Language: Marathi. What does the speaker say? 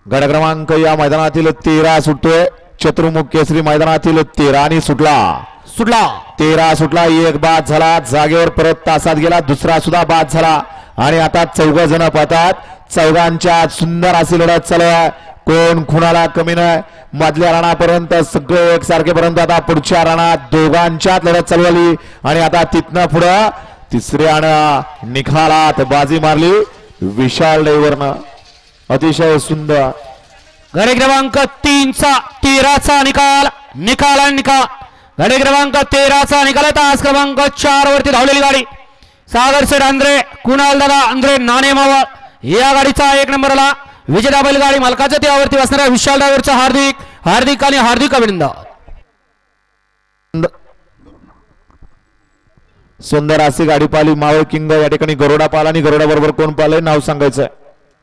गड क्रमांक या मैदानातील 13 सुटतोय. चतुर्मुख केसरी मैदानातील 13 आणि सुटला 13 सुटला. एक बाद झाला, जागेवर परत तासात गेला. दुसरा सुद्धा बाद झाला आणि आता 4 जण पळतात. चौघांच्या सुंदर अशी लढत चालू आहे. कोण खुणाला कमी नाही. मधल्या राणापर्यंत सगळे एकसारखेपर्यंत आता पुढच्या राणात दोघांच्यात लढत चालू झाली आणि आता तिथनं पुढं तिसऱ्या निकालात बाजी मारली विशाल ड्रायव्हरनं. अतिशय सुंदर. गडी क्रमांक 13चा निकाल गडी क्रमांक 13चा निकाल. तास क्रमांक 4 वरती धावलेली गाडी सागर शेठ आंध्रे, कुणाल दादा आंध्रे, नाणे मावळ या गाडीचा 1 नंबरला विजेता बैलगाडी मालकाच्या त्यावरती बसणाऱ्या विशाल ड्रायव्हरचं हार्दिक अभिनंदन. सुंदर अशी गाडी पाहिली मावळ किंग या ठिकाणी. गरुडा पाला आणि गरुडा बरोबर कोण पाहिलंय नाव सांगायचं.